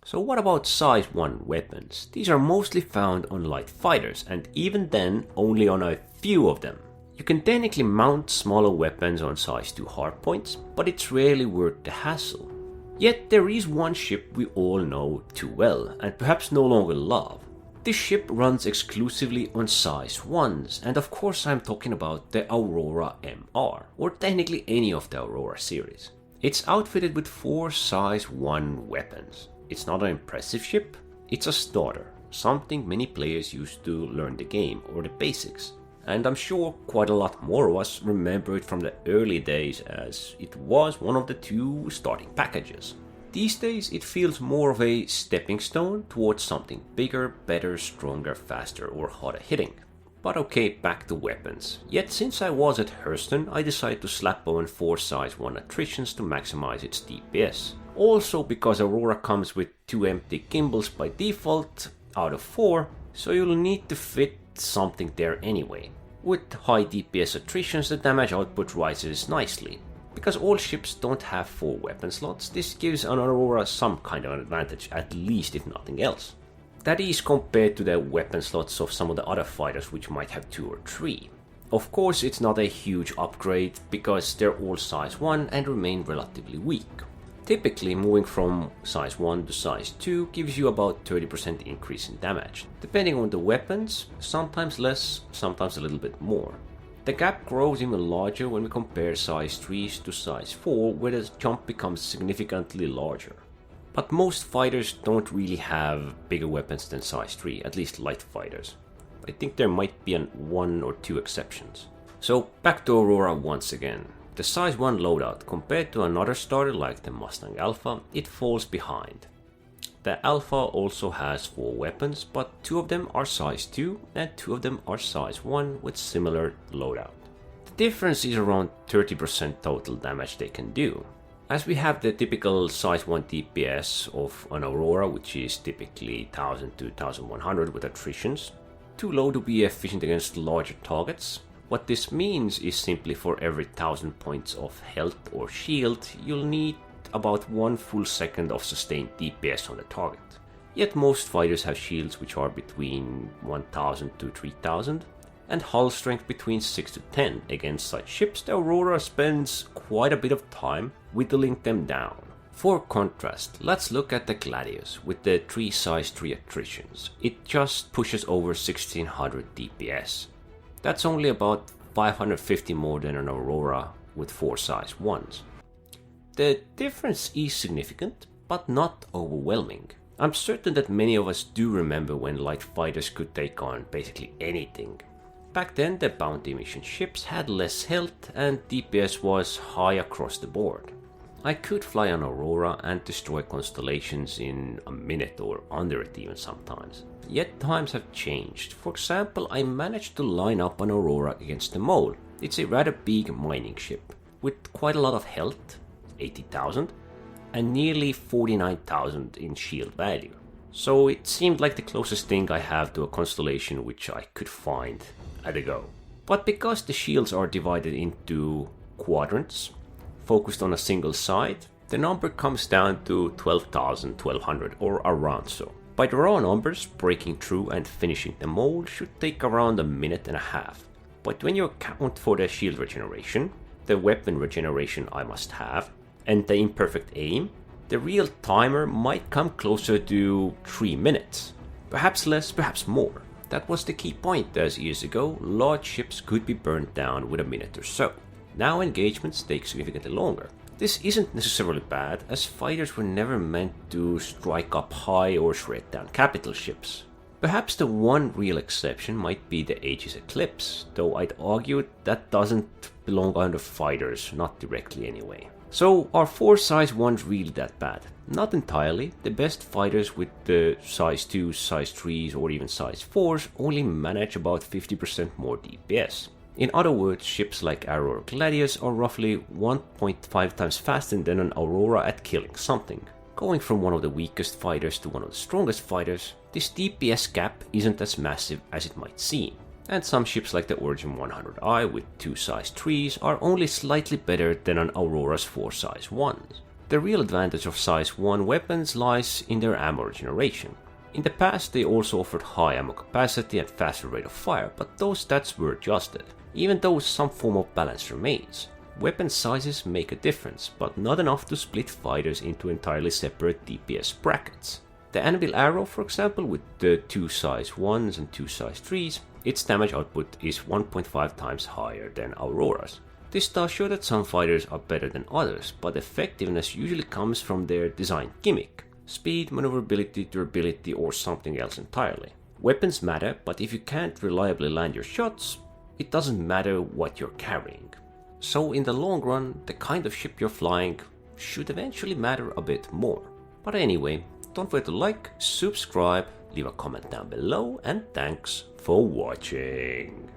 So what about size 1 weapons? These are mostly found on light fighters, and even then only on a few of them. You can technically mount smaller weapons on size 2 hardpoints, but it's rarely worth the hassle. Yet there is one ship we all know too well, and perhaps no longer love. This ship runs exclusively on size 1s, and of course I'm talking about the Aurora MR, or technically any of the Aurora series. It's outfitted with 4 size 1 weapons. It's not an impressive ship, it's a starter, something many players use to learn the game or the basics. And I'm sure quite a lot more of us remember it from the early days, as it was one of the 2 starting packages. These days it feels more of a stepping stone towards something bigger, better, stronger, faster or harder hitting. But okay, back to weapons. Yet since I was at Hurston, I decided to slap on 4 size 1 Attritions to maximize its DPS. Also because Aurora comes with 2 empty gimbals by default out of 4, so you'll need to fit something there anyway. With high DPS Attritions, the damage output rises nicely. Because all ships don't have 4 weapon slots, this gives an Aurora some kind of an advantage, at least if nothing else. That is compared to the weapon slots of some of the other fighters which might have 2 or 3. Of course it's not a huge upgrade, because they're all size 1 and remain relatively weak. Typically moving from size 1 to size 2 gives you about 30% increase in damage, depending on the weapons, sometimes less, sometimes a little bit more. The gap grows even larger when we compare size 3s to size 4, where the jump becomes significantly larger. But most fighters don't really have bigger weapons than size 3, at least light fighters. I think there might be 1 or 2 exceptions. So back to Aurora once again. The size 1 loadout, compared to another starter like the Mustang Alpha, it falls behind. The Alpha also has 4 weapons, but 2 of them are size 2 and 2 of them are size 1 with similar loadout. The difference is around 30% total damage they can do. As we have the typical size 1 DPS of an Aurora, which is typically 1000 to 1100 with attritions, too low to be efficient against larger targets. What this means is simply for every 1000 points of health or shield, you'll need about 1 full second of sustained DPS on the target. Yet most fighters have shields which are between 1000 to 3000, and hull strength between 6 to 10. Against such ships, the Aurora spends quite a bit of time whittling them down. For contrast, let's look at the Gladius with the 3 size 3 attritions. It just pushes over 1600 DPS. That's only about 550 more than an Aurora with 4 size 1s. The difference is significant, but not overwhelming. I'm certain that many of us do remember when light fighters could take on basically anything. Back then the bounty mission ships had less health and DPS was high across the board. I could fly an Aurora and destroy constellations in a minute or under it even sometimes. Yet times have changed. For example, I managed to line up an Aurora against the Mole. It's a rather big mining ship with quite a lot of health, 80,000, and nearly 49,000 in shield value. So it seemed like the closest thing I have to a constellation which I could find at a go. But because the shields are divided into quadrants, focused on a single side, the number comes down to 12,000, 1200 or around so. By the raw numbers, breaking through and finishing the Mole should take around a minute and a half. But when you account for the shield regeneration, the weapon regeneration I must have, and the imperfect aim, the real timer might come closer to 3 minutes. Perhaps less, perhaps more. That was the key point, as years ago, large ships could be burned down with a minute or so. Now engagements take significantly longer. This isn't necessarily bad, as fighters were never meant to strike up high or shred down capital ships. Perhaps the one real exception might be the Aegis Eclipse, though I'd argue that doesn't belong under fighters, not directly anyway. So are 4 size 1s really that bad? Not entirely. The best fighters with the size 2s, size 3s or even size 4s only manage about 50% more DPS. In other words, ships like Aurora Gladius are roughly 1.5 times faster than an Aurora at killing something. Going from one of the weakest fighters to one of the strongest fighters, this DPS gap isn't as massive as it might seem. And some ships like the Origin 100i with 2 size 3s are only slightly better than an Aurora's 4 size 1s. The real advantage of size 1 weapons lies in their ammo regeneration. In the past they also offered high ammo capacity and faster rate of fire, but those stats were adjusted, even though some form of balance remains. Weapon sizes make a difference, but not enough to split fighters into entirely separate DPS brackets. The Anvil Arrow, for example, with the 2 size 1s and 2 size 3s, its damage output is 1.5 times higher than Aurora's. This does show that some fighters are better than others, but effectiveness usually comes from their design gimmick. Speed, maneuverability, durability, or something else entirely. Weapons matter, but if you can't reliably land your shots, it doesn't matter what you're carrying. So in the long run, the kind of ship you're flying should eventually matter a bit more. But anyway, don't forget to like, subscribe, leave a comment down below, and thanks for watching.